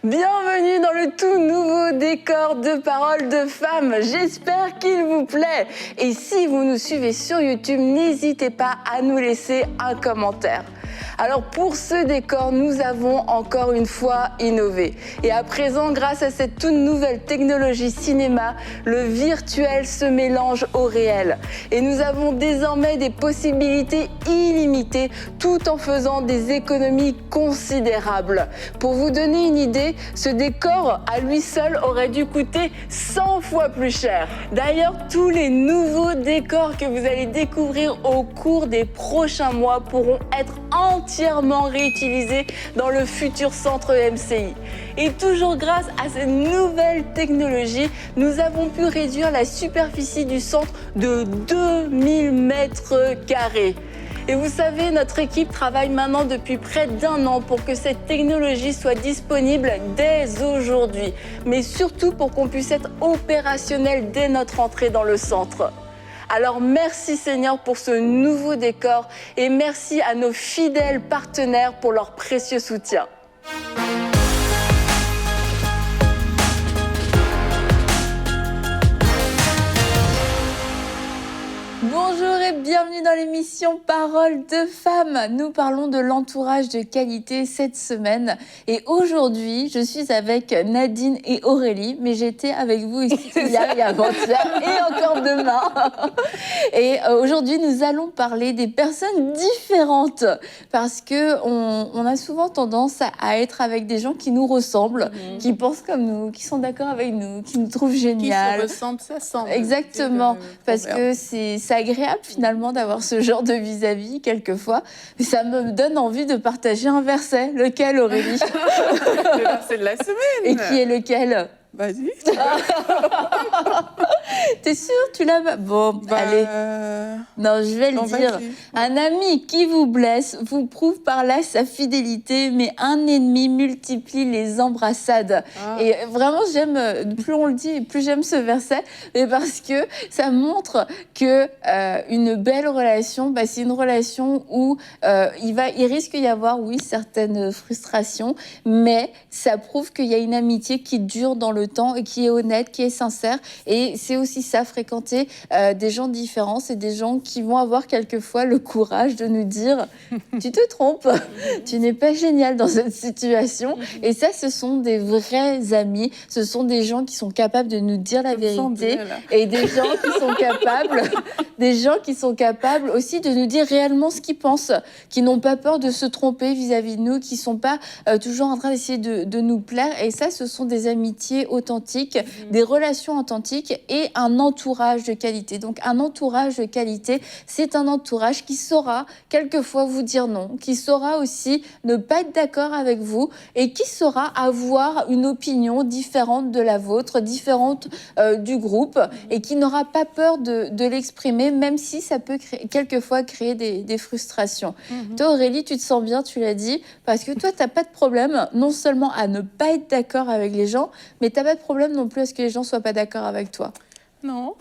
Bienvenue dans le tout nouveau décor de Paroles de Femmes. J'espère qu'il vous plaît. Et si vous nous suivez sur YouTube, n'hésitez pas à nous laisser un commentaire. Alors pour ce décor, nous avons encore une fois innové. Et à présent, grâce à cette toute nouvelle technologie cinéma, le virtuel se mélange au réel. Et nous avons désormais des possibilités illimitées tout en faisant des économies considérables. Pour vous donner une idée, ce décor à lui seul aurait dû coûter 100 fois plus cher. D'ailleurs, tous les nouveaux décors que vous allez découvrir au cours des prochains mois pourront être entièrement réutilisés dans le futur centre MCI. Et toujours grâce à cette nouvelle technologie, nous avons pu réduire la superficie du centre de 2000 mètres carrés. Et vous savez, notre équipe travaille maintenant depuis près d'1 an pour que cette technologie soit disponible dès aujourd'hui, mais surtout pour qu'on puisse être opérationnel dès notre entrée dans le centre. Alors merci Seigneur pour ce nouveau décor et merci à nos fidèles partenaires pour leur précieux soutien. Bonjour et bienvenue dans l'émission Paroles de Femmes. Nous parlons de l'entourage de qualité cette semaine. Et aujourd'hui, je suis avec Nadine et Aurélie, mais j'étais avec vous ici hier et avant-hier et encore demain. Et aujourd'hui, nous allons parler des personnes différentes parce que on a souvent tendance à être avec des gens qui nous ressemblent, qui pensent comme nous, qui sont d'accord avec nous, qui nous trouvent génial. Qui se ressemblent, ça semble. Exactement, parce que c'est agréable finalement d'avoir ce genre de vis-à-vis quelquefois. Mais ça me donne envie de partager un verset. Lequel, Aurélie? Le verset de la semaine. Et qui est lequel? Vas-y. T'es sûre? Tu l'as? Bon, allez. Non, je vais le dire. Un ami qui vous blesse vous prouve par là sa fidélité, mais un ennemi multiplie les embrassades. Et vraiment, j'aime, plus on le dit, plus j'aime ce verset, mais parce que ça montre que une belle relation, c'est une relation où il risque d'y avoir, oui, certaines frustrations, mais ça prouve qu'il y a une amitié qui dure dans le temps et qui est honnête, qui est sincère. Et c'est aussi ça, fréquenter des gens différents, c'est des gens qui vont avoir quelquefois le courage de nous dire « Tu te trompes, tu n'es pas génial dans cette situation ». Et ça, ce sont des vrais amis, ce sont des gens qui sont capables de nous dire la vérité et des gens qui sont capables aussi de nous dire réellement ce qu'ils pensent, qui n'ont pas peur de se tromper vis-à-vis de nous, qui ne sont pas toujours en train d'essayer de nous plaire. Et ça, ce sont des amitiés authentiques, des relations authentiques et un entourage de qualité. Donc un entourage de qualité, c'est un entourage qui saura quelquefois vous dire non, qui saura aussi ne pas être d'accord avec vous et qui saura avoir une opinion différente de la vôtre, différente du groupe et qui n'aura pas peur de l'exprimer, même si ça peut quelquefois créer des frustrations. Toi Aurélie, tu te sens bien, tu l'as dit, parce que toi, tu n'as pas de problème non seulement à ne pas être d'accord avec les gens, mais tu n'as pas de problème non plus à ce que les gens ne soient pas d'accord avec toi. Non.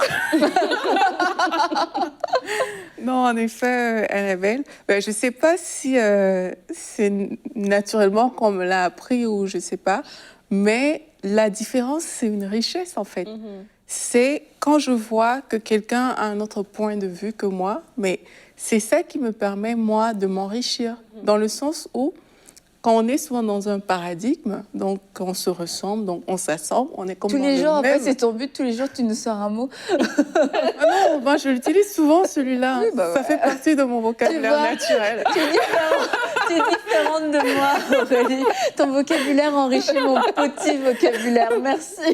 Non, en effet, Annabelle, je ne sais pas si c'est naturellement qu'on me l'a appris ou je ne sais pas, mais la différence, c'est une richesse en fait. C'est quand je vois que quelqu'un a un autre point de vue que moi, mais c'est ça qui me permet, moi, de m'enrichir, dans le sens où quand on est souvent dans un paradigme, donc on se ressemble, donc on s'assemble, on est comme tous dans les le jours, en même. fait, c'est ton but, tous les jours, tu nous sors un mot. Non, moi, je l'utilise souvent, celui-là. Oui, ça fait partie de mon vocabulaire naturel. Tu es différente de moi, Aurélie. Ton vocabulaire enrichit mon petit vocabulaire. Merci.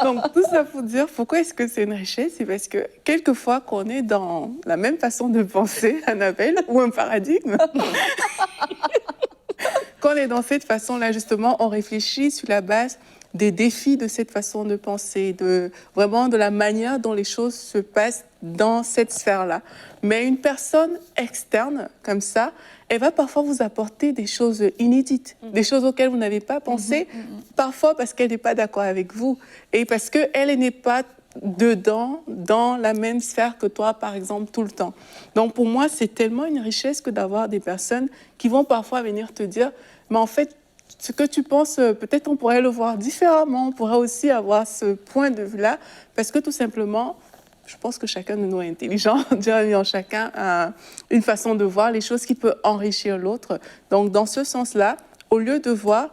Donc, tout ça pour dire, pourquoi est-ce que c'est une richesse? C'est parce que quelquefois, quand on est dans la même façon de penser, Annabelle, ou un paradigme, quand on est dans cette façon-là, justement, on réfléchit sur la base des défis de cette façon de penser, vraiment de la manière dont les choses se passent dans cette sphère-là. Mais une personne externe, comme ça, elle va parfois vous apporter des choses inédites, des choses auxquelles vous n'avez pas pensé, parfois parce qu'elle n'est pas d'accord avec vous et parce qu'elle n'est pas dedans, dans la même sphère que toi, par exemple, tout le temps. Donc, pour moi, c'est tellement une richesse que d'avoir des personnes qui vont parfois venir te dire, mais en fait, ce que tu penses, peut-être on pourrait le voir différemment, on pourrait aussi avoir ce point de vue-là, parce que tout simplement, je pense que chacun de nous est intelligent. Dieu a mis en chacun une façon de voir les choses qui peut enrichir l'autre. Donc, dans ce sens-là, au lieu de voir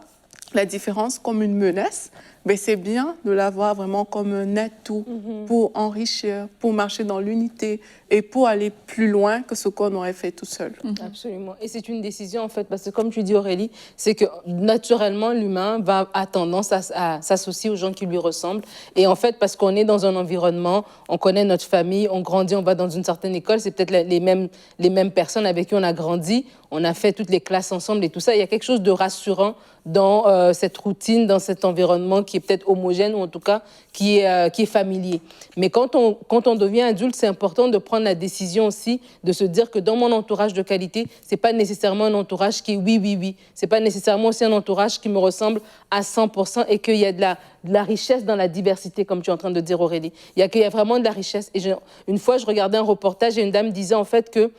la différence comme une menace, ben c'est bien de la voir vraiment comme un atout pour enrichir, pour marcher dans l'unité et pour aller plus loin que ce qu'on aurait fait tout seul. Absolument. Et c'est une décision, en fait, parce que comme tu dis, Aurélie, c'est que naturellement, l'humain a tendance à s'associer aux gens qui lui ressemblent. Et en fait, parce qu'on est dans un environnement, on connaît notre famille, on grandit, on va dans une certaine école, c'est peut-être les mêmes personnes avec qui on a grandi, on a fait toutes les classes ensemble et tout ça. Il y a quelque chose de rassurant dans cette routine, dans cet environnement qui est peut-être homogène ou en tout cas qui est familier. Mais quand on devient adulte, c'est important de prendre la décision aussi de se dire que dans mon entourage de qualité, c'est pas nécessairement un entourage qui est oui. C'est pas nécessairement aussi un entourage qui me ressemble à 100% et qu'il y a de la richesse dans la diversité, comme tu es en train de dire, Aurélie. Qu'il y a vraiment de la richesse. Et une fois, je regardais un reportage et une dame disait en fait que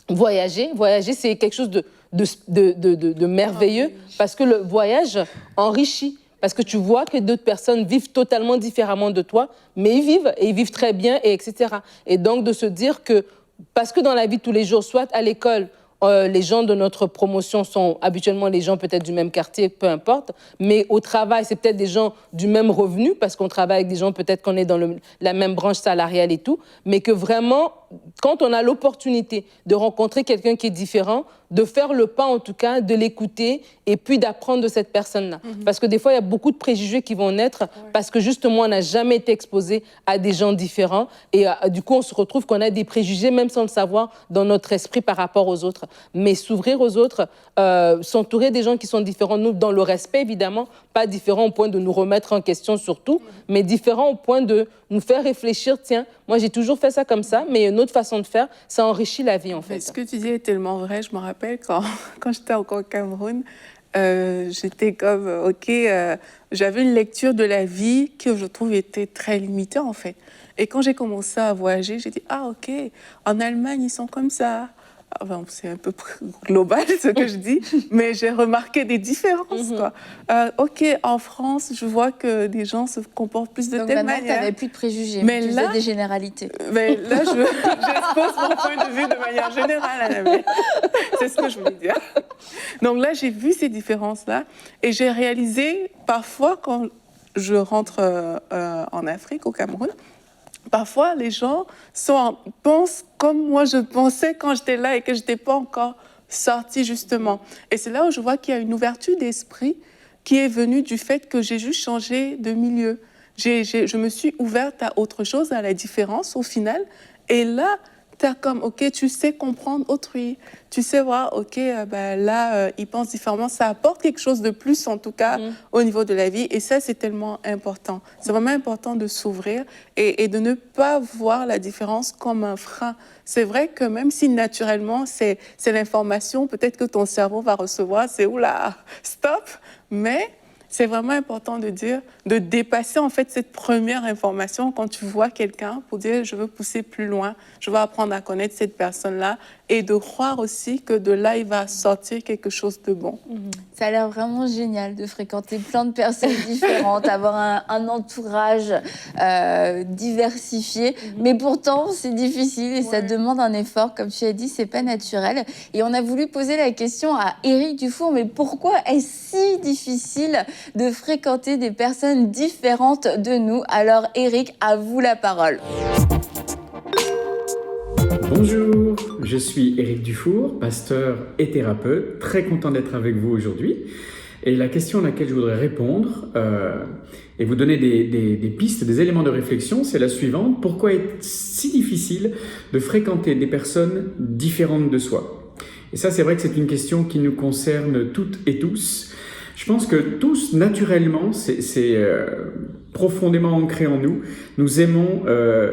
voyager, c'est quelque chose de merveilleux parce que le voyage enrichit. Parce que tu vois que d'autres personnes vivent totalement différemment de toi, mais ils vivent très bien, et etc. Et donc de se dire que, parce que dans la vie de tous les jours, soit à l'école, les gens de notre promotion sont habituellement les gens peut-être du même quartier, peu importe, mais au travail, c'est peut-être des gens du même revenu, parce qu'on travaille avec des gens peut-être qu'on est dans la même branche salariale et tout, mais que vraiment, quand on a l'opportunité de rencontrer quelqu'un qui est différent, de faire le pas en tout cas, de l'écouter et puis d'apprendre de cette personne-là. Parce que des fois, il y a beaucoup de préjugés qui vont naître parce que justement, on n'a jamais été exposé à des gens différents et du coup, on se retrouve qu'on a des préjugés, même sans le savoir, dans notre esprit par rapport aux autres. Mais s'ouvrir aux autres, s'entourer des gens qui sont différents de nous, dans le respect évidemment, pas différents au point de nous remettre en question surtout, mais différents au point de nous faire réfléchir, tiens, moi j'ai toujours fait ça comme ça, mais une autre façon de faire, ça enrichit la vie en fait. Ce que tu dis est tellement vrai. Je me rappelle quand j'étais encore au Cameroun, j'étais comme, j'avais une lecture de la vie que je trouve était très limitée en fait. Et quand j'ai commencé à voyager, j'ai dit, ok, en Allemagne ils sont comme ça. Enfin, c'est un peu global ce que je dis, mais j'ai remarqué des différences. Quoi. En France, je vois que des gens se comportent plus de telle manière. Donc maintenant, tu n'avais plus de préjugés, mais tu là, faisais des généralités. Mais là, j'expose mon point de vue de manière générale, Annabelle. C'est ce que je voulais dire. Donc là, j'ai vu ces différences-là et j'ai réalisé, parfois, quand je rentre en Afrique, au Cameroun, parfois, les gens pensent comme moi je pensais quand j'étais là et que je n'étais pas encore sortie, justement. Et c'est là où je vois qu'il y a une ouverture d'esprit qui est venue du fait que j'ai juste changé de milieu. Je me suis ouverte à autre chose, à la différence au final. Et là, tu as comme, tu sais comprendre autrui. Tu sais voir, il pense différemment. Ça apporte quelque chose de plus, en tout cas, au niveau de la vie. Et ça, c'est tellement important. C'est vraiment important de s'ouvrir et de ne pas voir la différence comme un frein. C'est vrai que même si naturellement, c'est l'information, peut-être que ton cerveau va recevoir, c'est oula, stop, mais c'est vraiment important de dépasser en fait cette première information quand tu vois quelqu'un pour dire je veux pousser plus loin, je veux apprendre à connaître cette personne-là et de croire aussi que de là il va sortir quelque chose de bon. Ça a l'air vraiment génial de fréquenter plein de personnes différentes, avoir un entourage diversifié, mais pourtant c'est difficile et ça demande un effort, comme tu as dit, c'est pas naturel. Et on a voulu poser la question à Éric Dufour, mais pourquoi est-ce si difficile de fréquenter des personnes différentes de nous? Alors Éric, à vous la parole. Bonjour, je suis Éric Dufour, pasteur et thérapeute, très content d'être avec vous aujourd'hui. Et la question à laquelle je voudrais répondre et vous donner des pistes, des éléments de réflexion, c'est la suivante. Pourquoi est-il si difficile de fréquenter des personnes différentes de soi? Et ça, c'est vrai que c'est une question qui nous concerne toutes et tous. Je pense que tous, naturellement, c'est profondément ancré en nous. Nous aimons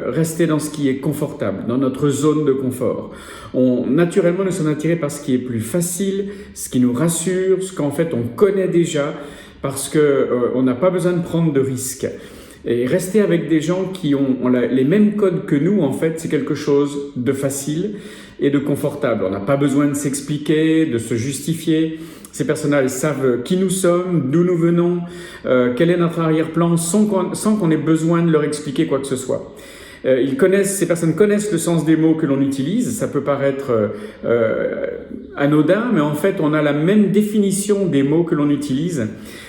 rester dans ce qui est confortable, dans notre zone de confort. Naturellement, nous sommes attirés par ce qui est plus facile, ce qui nous rassure, ce qu'en fait on connaît déjà, parce qu'on n'a pas besoin de prendre de risques. Et rester avec des gens qui ont les mêmes codes que nous, en fait, c'est quelque chose de facile et de confortable. On n'a pas besoin de s'expliquer, de se justifier. Ces personnages savent qui nous sommes, d'où nous venons, quel est notre arrière-plan, sans qu'on ait besoin de leur expliquer quoi que ce soit. Ces personnes connaissent le sens des mots que l'on utilise. Ça peut paraître anodin, mais en fait, on a la même définition des mots que l'on utilise.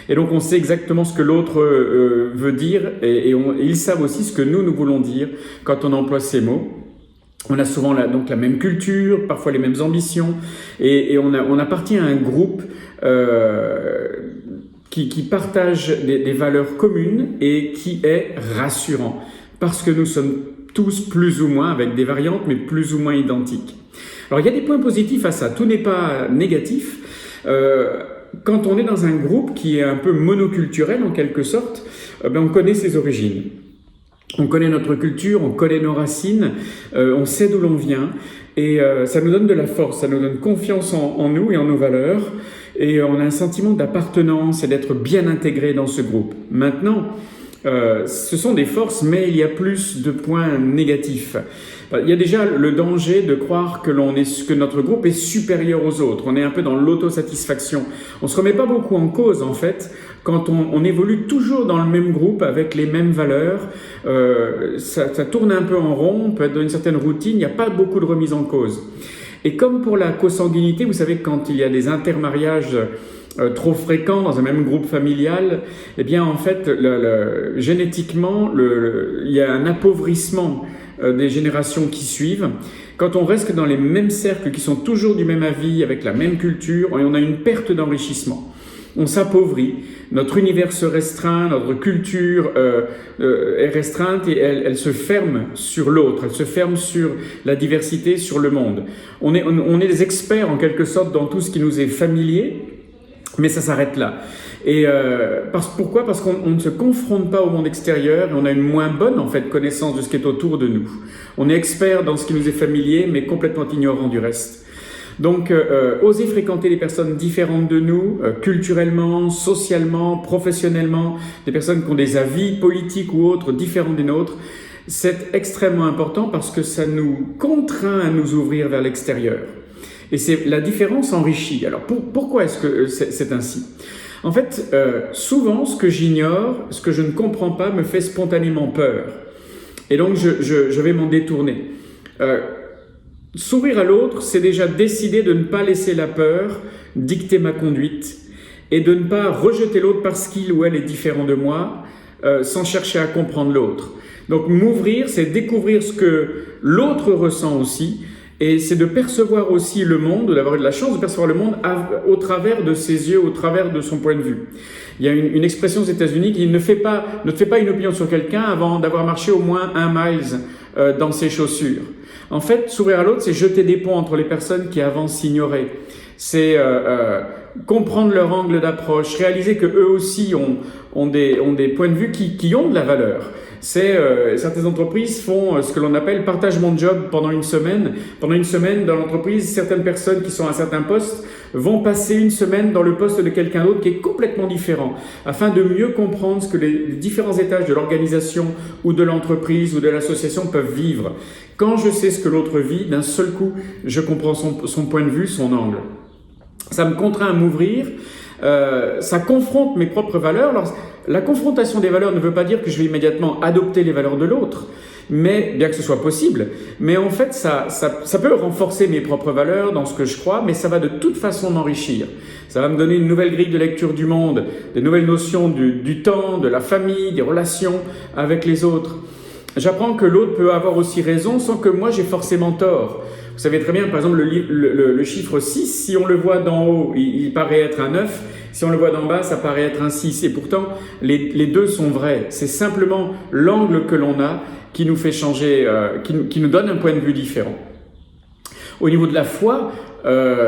Et donc, on sait exactement ce que l'autre veut dire, et ils savent aussi ce que nous voulons dire quand on emploie ces mots. On a souvent donc la même culture, parfois les mêmes ambitions, et on appartient à un groupe qui partage des valeurs communes et qui est rassurant, parce que nous sommes tous plus ou moins, avec des variantes, mais plus ou moins identiques. Alors il y a des points positifs à ça, tout n'est pas négatif. Quand on est dans un groupe qui est un peu monoculturel en quelque sorte, on connaît ses origines. On connaît notre culture, on connaît nos racines, on sait d'où l'on vient, et ça nous donne de la force, ça nous donne confiance en nous et en nos valeurs, et on a un sentiment d'appartenance et d'être bien intégré dans ce groupe. Maintenant, ce sont des forces, mais il y a plus de points négatifs. Il y a déjà le danger de croire que notre groupe est supérieur aux autres. On est un peu dans l'autosatisfaction. On se remet pas beaucoup en cause, en fait, quand on évolue toujours dans le même groupe avec les mêmes valeurs. Ça tourne un peu en rond, on peut être dans une certaine routine, il n'y a pas beaucoup de remise en cause. Et comme pour la consanguinité, vous savez, quand il y a des intermariages trop fréquents dans un même groupe familial, eh bien, en fait, génétiquement, il y a un appauvrissement des générations qui suivent. Quand on reste dans les mêmes cercles qui sont toujours du même avis, avec la même culture, on a une perte d'enrichissement. On s'appauvrit, notre univers se restreint, notre culture est restreinte et elle se ferme sur l'autre, elle se ferme sur la diversité, sur le monde. On est des experts en quelque sorte dans tout ce qui nous est familier, mais ça s'arrête là. Et pourquoi ? Parce qu'on ne se confronte pas au monde extérieur et on a une moins bonne en fait connaissance de ce qui est autour de nous. On est expert dans ce qui nous est familier, mais complètement ignorant du reste. Donc, oser fréquenter des personnes différentes de nous, culturellement, socialement, professionnellement, des personnes qui ont des avis politiques ou autres différents des nôtres, c'est extrêmement important parce que ça nous contraint à nous ouvrir vers l'extérieur. Et la différence enrichit. Alors, pourquoi est-ce que c'est ainsi ? En fait, souvent, ce que j'ignore, ce que je ne comprends pas, me fait spontanément peur. Et donc, je vais m'en détourner. S'ouvrir à l'autre, c'est déjà décider de ne pas laisser la peur dicter ma conduite et de ne pas rejeter l'autre parce qu'il ou elle est différent de moi, sans chercher à comprendre l'autre. Donc, m'ouvrir, c'est découvrir ce que l'autre ressent aussi, et c'est de percevoir aussi le monde, d'avoir de la chance de percevoir le monde au travers de ses yeux, au travers de son point de vue. Il y a une expression aux États-Unis qui ne te fait pas une opinion sur quelqu'un avant d'avoir marché au moins 1 mile dans ses chaussures. En fait, s'ouvrir à l'autre, c'est jeter des ponts entre les personnes qui avant s'ignoraient. C'est comprendre leur angle d'approche, réaliser que eux aussi ont des points de vue qui ont de la valeur. Certaines entreprises font ce que l'on appelle partage mon job pendant une semaine. Pendant une semaine, dans l'entreprise, certaines personnes qui sont à un certain poste vont passer une semaine dans le poste de quelqu'un d'autre qui est complètement différent, afin de mieux comprendre ce que les différents étages de l'organisation ou de l'entreprise ou de l'association peuvent vivre. Quand je sais ce que l'autre vit, d'un seul coup, je comprends son point de vue, son angle. Ça me contraint à m'ouvrir, ça confronte mes propres valeurs. Alors, la confrontation des valeurs ne veut pas dire que je vais immédiatement adopter les valeurs de l'autre, mais bien que ce soit possible. Mais en fait, ça peut renforcer mes propres valeurs dans ce que je crois, mais ça va de toute façon m'enrichir. Ça va me donner une nouvelle grille de lecture du monde, des nouvelles notions du temps, de la famille, des relations avec les autres. J'apprends que l'autre peut avoir aussi raison sans que moi j'ai forcément tort. Vous savez très bien, par exemple, le chiffre 6, si on le voit d'en haut, il paraît être un 9. Si on le voit d'en bas, ça paraît être un 6. Et pourtant, les deux sont vrais. C'est simplement l'angle que l'on a qui nous fait changer, qui nous donne un point de vue différent. Au niveau de la foi,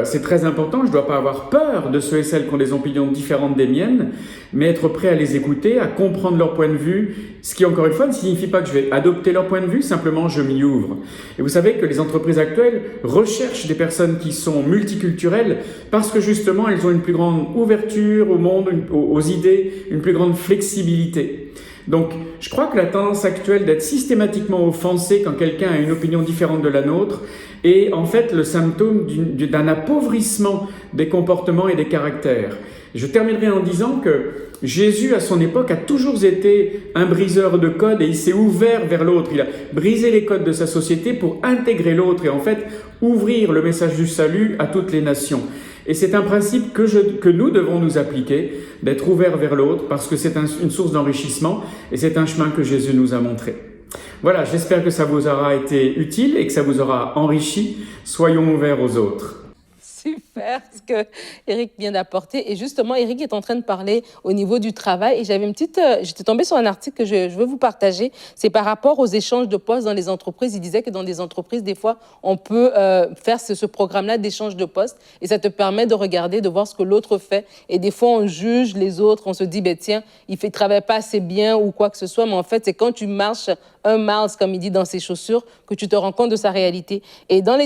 c'est très important. Je ne dois pas avoir peur de ceux et celles qui ont des opinions différentes des miennes, mais être prêt à les écouter, à comprendre leur point de vue, ce qui, encore une fois, ne signifie pas que je vais adopter leur point de vue, simplement je m'y ouvre. Et vous savez que les entreprises actuelles recherchent des personnes qui sont multiculturelles parce que justement, elles ont une plus grande ouverture au monde, aux idées, une plus grande flexibilité. Donc, je crois que la tendance actuelle d'être systématiquement offensé quand quelqu'un a une opinion différente de la nôtre est en fait le symptôme d'un appauvrissement des comportements et des caractères. Je terminerai en disant que Jésus, à son époque, a toujours été un briseur de codes et il s'est ouvert vers l'autre. Il a brisé les codes de sa société pour intégrer l'autre et en fait ouvrir le message du salut à toutes les nations. Et c'est un principe que nous devons nous appliquer, d'être ouverts vers l'autre parce que c'est une source d'enrichissement et c'est un chemin que Jésus nous a montré. Voilà, j'espère que ça vous aura été utile et que ça vous aura enrichi. Soyons ouverts aux autres. Super ce que Eric vient d'apporter. Et justement, Eric est en train de parler au niveau du travail. Et j'avais j'étais tombée sur un article que je veux vous partager. C'est par rapport aux échanges de postes dans les entreprises. Il disait que dans des entreprises, des fois, on peut faire ce programme-là d'échange de postes. Et ça te permet de regarder, de voir ce que l'autre fait. Et des fois, on juge les autres. On se dit, ben, tiens, il ne travaille pas assez bien ou quoi que ce soit. Mais en fait, c'est quand tu marches un mile, comme il dit dans ses chaussures, que tu te rends compte de sa réalité. Et dans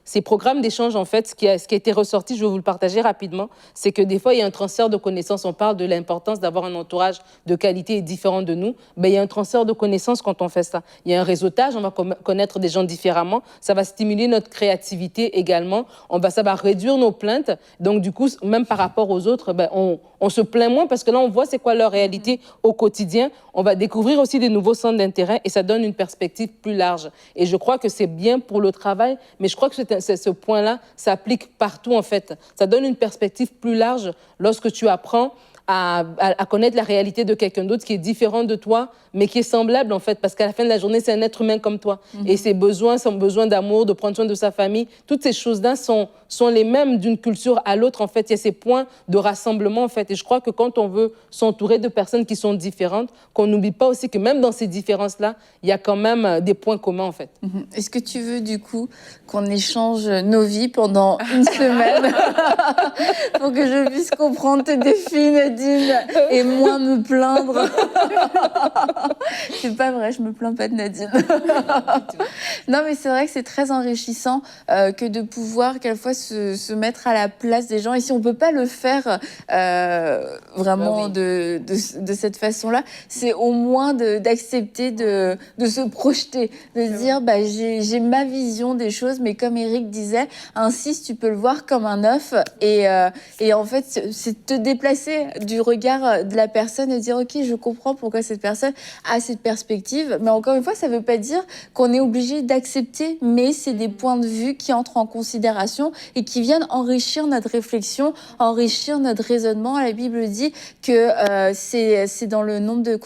ces programmes d'échange, en fait, ce qui a été ressorti, je vais vous le partager rapidement, c'est que des fois, il y a un transfert de connaissances. On parle de l'importance d'avoir un entourage de qualité et différent de nous. Ben, il y a un transfert de connaissances quand on fait ça. Il y a un réseautage, on va connaître des gens différemment. Ça va stimuler notre créativité également. Ça va réduire nos plaintes. Donc, du coup, même par rapport aux autres, ben, on se plaint moins parce que là, on voit c'est quoi leur réalité au quotidien. On va découvrir aussi des nouveaux centres d'intérêt et ça donne une perspective plus large. Et je crois que c'est bien pour le travail, mais je crois que ce point-là s'applique partout, en fait. Ça donne une perspective plus large lorsque tu apprends à connaître la réalité de quelqu'un d'autre qui est différent de toi, mais qui est semblable, en fait, parce qu'à la fin de la journée, c'est un être humain comme toi. Et ses besoins, son besoin d'amour, de prendre soin de sa famille, toutes ces choses-là sont les mêmes d'une culture à l'autre, en fait. Il y a ces points de rassemblement, en fait. Et je crois que quand on veut s'entourer de personnes qui sont différentes, qu'on n'oublie pas aussi que même dans ces différences-là, il y a quand même des points communs, en fait. Est-ce que tu veux, du coup, qu'on échange nos vies pendant une semaine pour que je puisse comprendre tes défis, Nadine, et moins me plaindre? C'est pas vrai, je me plains pas de Nadine. Non, mais c'est vrai que c'est très enrichissant que de pouvoir quelquefois se mettre à la place des gens. Et si on peut pas le faire vraiment de cette façon-là, c'est au moins d'accepter de se projeter, de se dire j'ai ma vision des choses, mais comme Eric disait, un 6, tu peux le voir comme un 9 et en fait, c'est te déplacer du regard de la personne et dire ok, je comprends pourquoi cette personne a cette perspective, mais encore une fois, ça veut pas dire qu'on est obligé d'accepter, mais c'est des points de vue qui entrent en considération et qui viennent enrichir notre réflexion, enrichir notre raisonnement. La Bible dit que c'est dans le nombre de...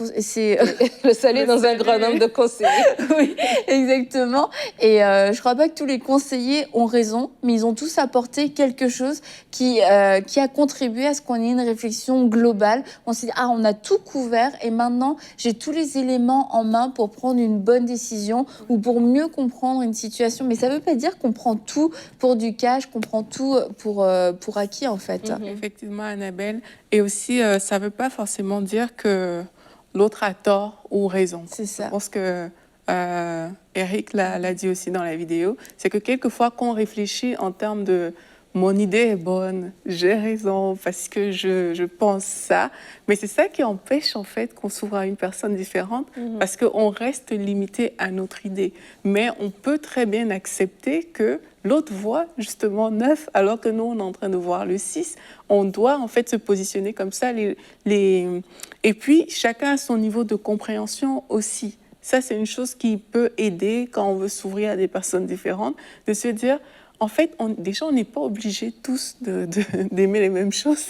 Le salut dans un grand nombre de conseillers. Oui, exactement. Et je crois pas que tous les conseillers ont raison, mais ils ont tous apporté quelque chose qui a contribué à ce qu'on ait une réflexion globale. On s'est dit, on a tout couvert et maintenant, j'ai tous les éléments en main pour prendre une bonne décision ou pour mieux comprendre une situation. Mais ça veut pas dire qu'on prend tout pour du cash, qu'on prend tout pour acquis, en fait. Effectivement, Annabelle. Et aussi, ça veut pas forcément dire que l'autre a tort ou raison. C'est ça. Je pense que Eric l'a dit aussi dans la vidéo, c'est que quelquefois, quand on réfléchit en termes de mon idée est bonne, j'ai raison parce que je pense ça, mais c'est ça qui empêche en fait qu'on s'ouvre à une personne différente parce qu'on reste limité à notre idée. Mais on peut très bien accepter que l'autre voit justement 9 alors que nous on est en train de voir le 6. On doit en fait se positionner comme ça. Et puis chacun a son niveau de compréhension aussi. Ça c'est une chose qui peut aider quand on veut s'ouvrir à des personnes différentes, de se dire en fait, déjà, on n'est pas obligés tous d'aimer les mêmes choses,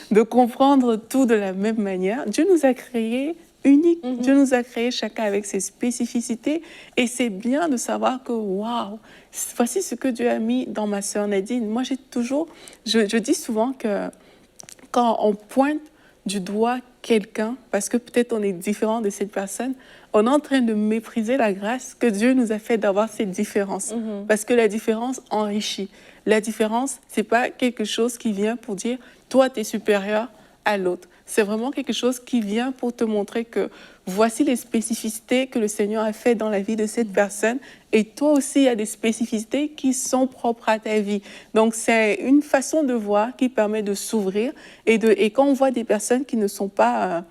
de comprendre tout de la même manière. Dieu nous a créés uniques. Dieu nous a créés chacun avec ses spécificités. Et c'est bien de savoir que, waouh, voici ce que Dieu a mis dans ma sœur Nadine. Moi, je dis souvent que quand on pointe du doigt quelqu'un, parce que peut-être on est différent de cette personne, on est en train de mépriser la grâce que Dieu nous a fait d'avoir cette différence. Parce que la différence enrichit. La différence, c'est pas quelque chose qui vient pour dire, toi, tu es supérieur à l'autre. C'est vraiment quelque chose qui vient pour te montrer que voici les spécificités que le Seigneur a fait dans la vie de cette personne. Et toi aussi, il y a des spécificités qui sont propres à ta vie. Donc, c'est une façon de voir qui permet de s'ouvrir. Et quand on voit des personnes qui ne sont pas...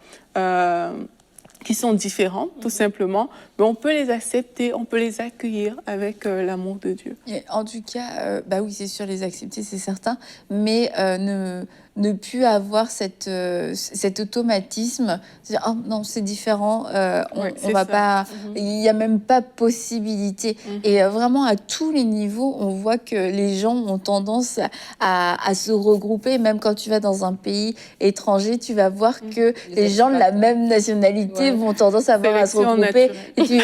qui sont différentes, tout simplement, mais on peut les accepter, on peut les accueillir avec l'amour de Dieu. Et en tout cas, bah oui, c'est sûr, les accepter, c'est certain, mais ne plus avoir cet automatisme, c'est-à-dire, oh non, c'est différent, on va pas, il n'y a même pas possibilité. Et vraiment, à tous les niveaux, on voit que les gens ont tendance à se regrouper, même quand tu vas dans un pays étranger, tu vas voir que les gens de la même nationalité vont tendance à se regrouper. Et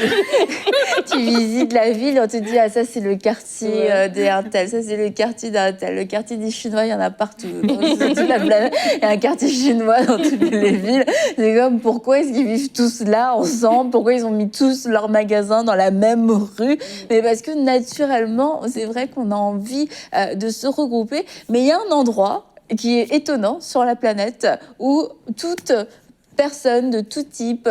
tu visites la ville, on te dit, ah, ça c'est le quartier des Intel, ça c'est le quartier d'Intel, le quartier des Chinois, il y en a partout. Dans toute la planète, il y a un quartier chinois dans toutes les villes. C'est comme, pourquoi est-ce qu'ils vivent tous là, ensemble? Pourquoi ils ont mis tous leurs magasins dans la même rue? Mais parce que naturellement, c'est vrai qu'on a envie de se regrouper. Mais il y a un endroit qui est étonnant sur la planète où toute personnes de tout type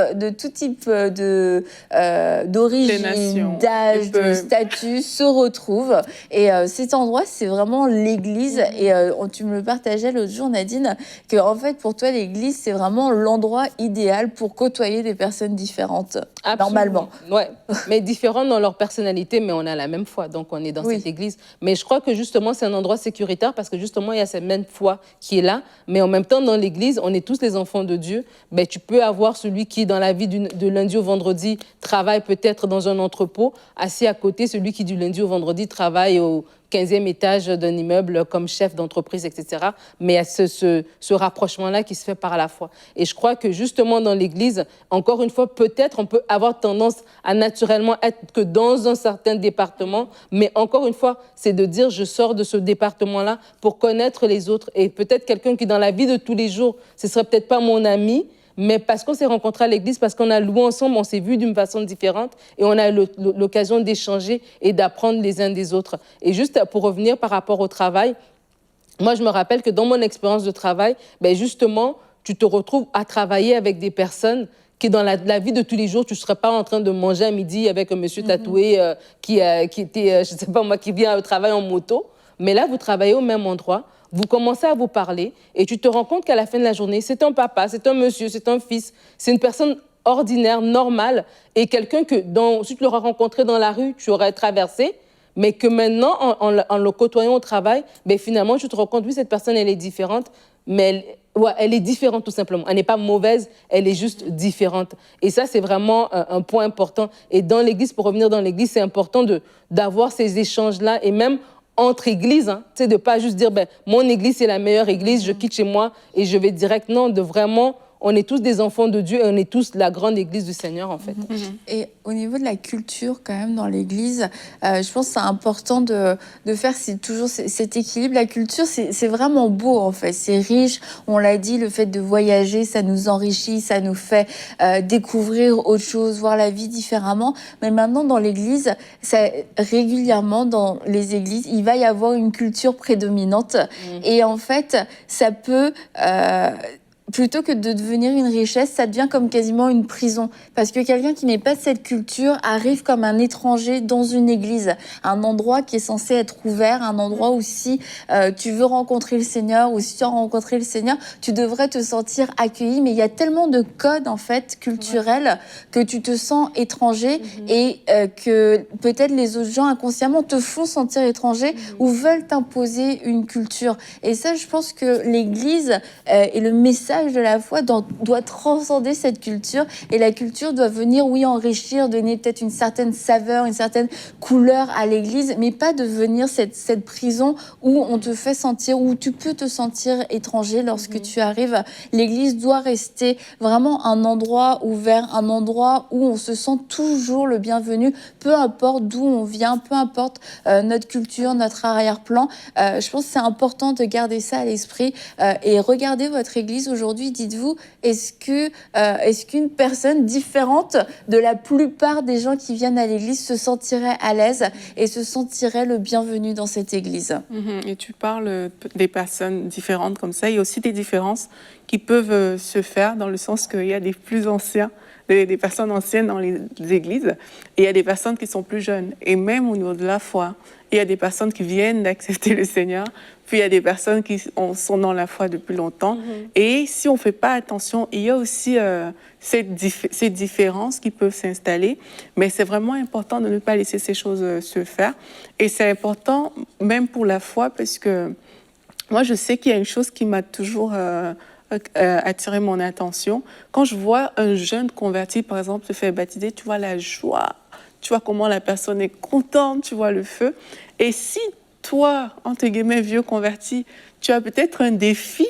d'origine, d'âge, de statut se retrouvent. Et cet endroit, c'est vraiment l'église. Et tu me le partageais l'autre jour, Nadine, que en fait, pour toi, l'église, c'est vraiment l'endroit idéal pour côtoyer des personnes différentes, normalement. Ouais, mais différentes dans leur personnalité, mais on a la même foi, donc on est dans cette église. Mais je crois que justement, c'est un endroit sécuritaire parce que justement, il y a cette même foi qui est là, mais en même temps, dans l'église, on est tous les enfants de Dieu. Ben, tu peux avoir celui qui, dans la vie de lundi au vendredi, travaille peut-être dans un entrepôt, assis à côté, celui qui, du lundi au vendredi, travaille au 15e étage d'un immeuble comme chef d'entreprise, etc. Mais il y a ce rapprochement-là qui se fait par la foi. Et je crois que justement dans l'Église, encore une fois, peut-être on peut avoir tendance à naturellement être que dans un certain département, mais encore une fois, c'est de dire je sors de ce département-là pour connaître les autres. Et peut-être quelqu'un qui dans la vie de tous les jours, ce serait peut-être pas mon ami, mais parce qu'on s'est rencontrés à l'église, parce qu'on a loué ensemble, on s'est vus d'une façon différente et on a eu l'occasion d'échanger et d'apprendre les uns des autres. Et juste pour revenir par rapport au travail, moi, je me rappelle que dans mon expérience de travail, ben justement, tu te retrouves à travailler avec des personnes qui, dans la vie de tous les jours, tu ne serais pas en train de manger à midi avec un monsieur tatoué qui était, je ne sais pas moi, qui vient au travail en moto. Mais là, vous travaillez au même endroit. Vous commencez à vous parler et tu te rends compte qu'à la fin de la journée, c'est un papa, c'est un monsieur, c'est un fils, c'est une personne ordinaire, normale et quelqu'un que, si tu l'auras rencontré dans la rue, tu aurais traversé, mais que maintenant, en le côtoyant au travail, ben finalement, tu te rends compte, oui, cette personne, elle est différente, mais elle est différente tout simplement. Elle n'est pas mauvaise, elle est juste différente. Et ça, c'est vraiment un point important. Et dans l'Église, pour revenir dans l'Église, c'est important d'avoir ces échanges-là et même entre églises, hein, de ne pas juste dire mon église c'est la meilleure église, je quitte chez moi et je vais direct. Non, de vraiment, on est tous des enfants de Dieu et on est tous la grande église du Seigneur en fait. Et au niveau de la culture quand même dans l'église, je pense que c'est important de faire toujours cet équilibre. La culture, c'est vraiment beau en fait, c'est riche. On l'a dit, le fait de voyager, ça nous enrichit, ça nous fait découvrir autre chose, voir la vie différemment. Mais maintenant dans l'église, régulièrement dans les églises, il va y avoir une culture prédominante. Et en fait, ça peut... plutôt que de devenir une richesse, ça devient comme quasiment une prison. Parce que quelqu'un qui n'est pas de cette culture arrive comme un étranger dans une église. Un endroit qui est censé être ouvert, un endroit où si tu veux rencontrer le Seigneur ou si tu as rencontré le Seigneur, tu devrais te sentir accueilli. Mais il y a tellement de codes, en fait, culturels que tu te sens étranger et que peut-être les autres gens inconsciemment te font sentir étranger ou veulent t'imposer une culture. Et ça, je pense que l'église et le message de la foi doit transcender cette culture et la culture doit venir, oui, enrichir, donner peut-être une certaine saveur, une certaine couleur à l'église, mais pas devenir cette prison où on te fait sentir, où tu peux te sentir étranger lorsque tu arrives. L'église doit rester vraiment un endroit ouvert, un endroit où on se sent toujours le bienvenu, peu importe d'où on vient, peu importe notre culture, notre arrière-plan. Je pense que c'est important de garder ça à l'esprit et regardez votre église aujourd'hui. aujourd'hui, dites-vous, est-ce qu'une personne différente de la plupart des gens qui viennent à l'église se sentirait à l'aise et se sentirait le bienvenu dans cette église? Et tu parles des personnes différentes comme ça. Il y a aussi des différences qui peuvent se faire dans le sens qu'il y a des plus anciens, des personnes anciennes dans les églises, et il y a des personnes qui sont plus jeunes. Et même au niveau de la foi, il y a des personnes qui viennent d'accepter le Seigneur, puis il y a des personnes qui sont dans la foi depuis longtemps. Et si on ne fait pas attention, il y a aussi ces différences qui peuvent s'installer. Mais c'est vraiment important de ne pas laisser ces choses se faire. Et c'est important même pour la foi, parce que moi, je sais qu'il y a une chose qui m'a toujours attiré mon attention. Quand je vois un jeune converti, par exemple, se faire baptiser, tu vois la joie, tu vois comment la personne est contente, tu vois le feu. Et si toi, entre guillemets, vieux converti, tu as peut-être un défi,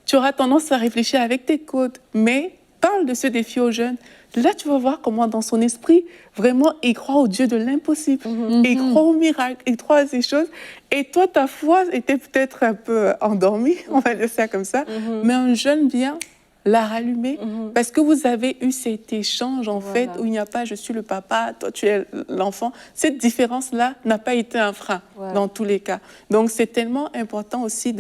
tu auras tendance à réfléchir avec tes côtes. Mais parle de ce défi aux jeunes. Là, tu vas voir comment dans son esprit, vraiment, il croit au Dieu de l'impossible. Il croit au miracle, il croit à ces choses. Et toi, ta foi était peut-être un peu endormie, on va dire ça comme ça. Mais un jeune vient la rallumer parce que vous avez eu cet échange, en fait, où il n'y a pas « je suis le papa, toi tu es l'enfant ». Cette différence-là n'a pas été un frein dans tous les cas. Donc, c'est tellement important aussi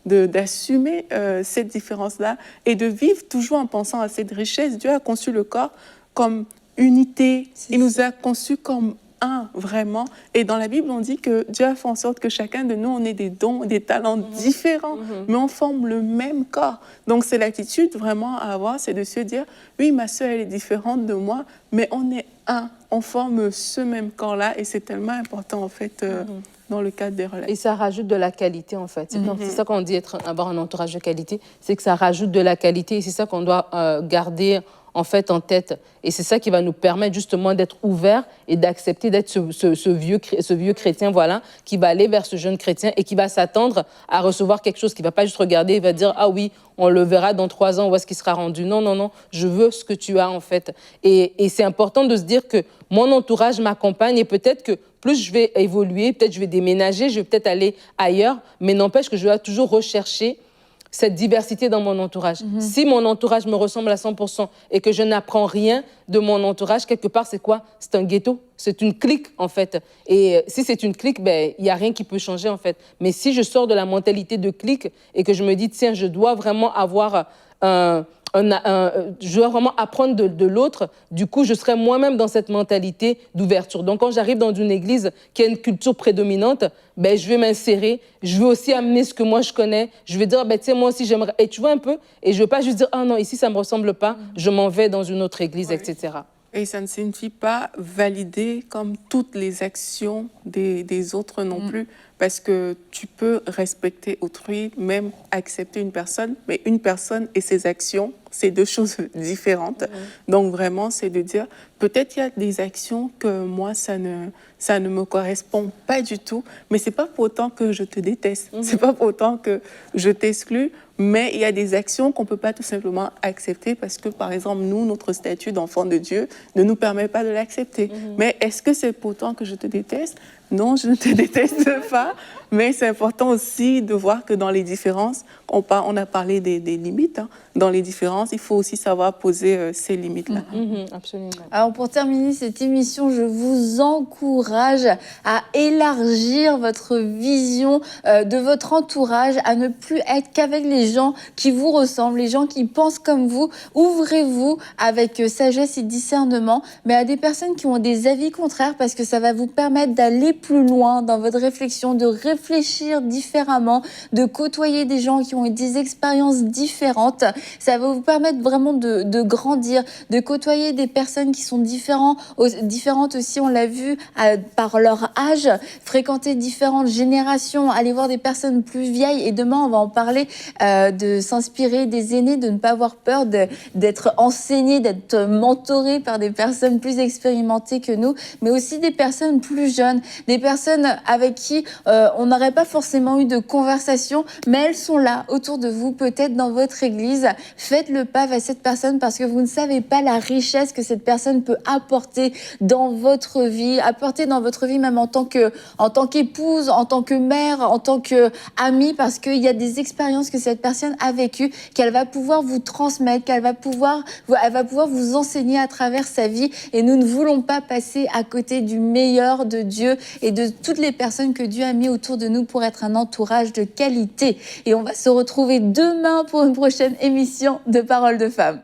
d'assumer cette différence-là et de vivre toujours en pensant à cette richesse. Dieu a conçu le corps comme unité. Il nous a conçus comme un, vraiment. Et dans la Bible, on dit que Dieu a fait en sorte que chacun de nous, on ait des dons, des talents différents, mais on forme le même corps. Donc, c'est l'attitude vraiment à avoir, c'est de se dire, oui, ma sœur, elle est différente de moi, mais on est un, on forme ce même corps-là, et c'est tellement important, en fait, dans le cadre des relations. Et ça rajoute de la qualité, en fait. C'est ça qu'on dit, avoir un entourage de qualité, c'est que ça rajoute de la qualité, et c'est ça qu'on doit garder en fait en tête. Et c'est ça qui va nous permettre justement d'être ouverts et d'accepter d'être ce vieux chrétien, voilà, qui va aller vers ce jeune chrétien et qui va s'attendre à recevoir quelque chose, qui ne va pas juste regarder et va dire « Ah oui, on le verra dans 3 ans, où est-ce qu'il sera rendu ?» Non, non, non, je veux ce que tu as en fait. Et c'est important de se dire que mon entourage m'accompagne et peut-être que plus je vais évoluer, peut-être je vais déménager, je vais peut-être aller ailleurs, mais n'empêche que je dois toujours rechercher cette diversité dans mon entourage. Si mon entourage me ressemble à 100% et que je n'apprends rien de mon entourage, quelque part, c'est quoi? C'est un ghetto, c'est une clique, en fait. Et si c'est une clique, ben, il n'y a rien qui peut changer, en fait. Mais si je sors de la mentalité de clique et que je me dis, tiens, je dois vraiment avoir je dois vraiment apprendre de l'autre. Du coup, je serai moi-même dans cette mentalité d'ouverture. Donc, quand j'arrive dans une église qui a une culture prédominante, ben, je vais m'insérer. Je veux aussi amener ce que moi, je connais. Je vais dire, ben, tu sais, moi aussi, j'aimerais... Et tu vois un peu, et je ne veux pas juste dire, ah non, ici, ça ne me ressemble pas, je m'en vais dans une autre église, etc. Et ça ne signifie pas valider comme toutes les actions des autres non plus, parce que tu peux respecter autrui, même accepter une personne, mais une personne et ses actions, c'est 2 choses différentes. Donc vraiment, c'est de dire, peut-être il y a des actions que moi, ça ne me correspond pas du tout, mais c'est pas pour autant que je te déteste, c'est pas pour autant que je t'exclus, mais il y a des actions qu'on peut pas tout simplement accepter parce que, par exemple, nous, notre statut d'enfant de Dieu ne nous permet pas de l'accepter. Mais est-ce que c'est pour autant que je te déteste? Non, je ne te déteste pas, mais c'est important aussi de voir que dans les différences, on a parlé des limites, hein. Dans les différences, il faut aussi savoir poser ces limites-là. Absolument. Alors pour terminer cette émission, je vous encourage à élargir votre vision de votre entourage, à ne plus être qu'avec les gens qui vous ressemblent, les gens qui pensent comme vous. Ouvrez-vous avec sagesse et discernement, mais à des personnes qui ont des avis contraires, parce que ça va vous permettre d'aller plus loin dans votre réflexion, de réfléchir différemment, de côtoyer des gens qui ont eu des expériences différentes. Ça va vous permettre vraiment de grandir, de côtoyer des personnes qui sont différentes aussi, on l'a vu, par leur âge, fréquenter différentes générations, aller voir des personnes plus vieilles. Et demain, on va en parler, de s'inspirer des aînés, de ne pas avoir peur d'être enseigné, d'être mentoré par des personnes plus expérimentées que nous, mais aussi des personnes plus jeunes, des personnes avec qui on n'aurait pas forcément eu de conversation, mais elles sont là autour de vous, peut-être dans votre église. Faites le pas vers cette personne parce que vous ne savez pas la richesse que cette personne peut apporter dans votre vie, même en tant qu'épouse, en tant que mère, en tant qu'amie, parce qu'il y a des expériences que cette personne a vécues, qu'elle va pouvoir vous transmettre, elle va pouvoir vous enseigner à travers sa vie. Et nous ne voulons pas passer à côté du meilleur de Dieu et de toutes les personnes que Dieu a mis autour de nous pour être un entourage de qualité. Et on va se retrouver demain pour une prochaine émission de Paroles de Femmes.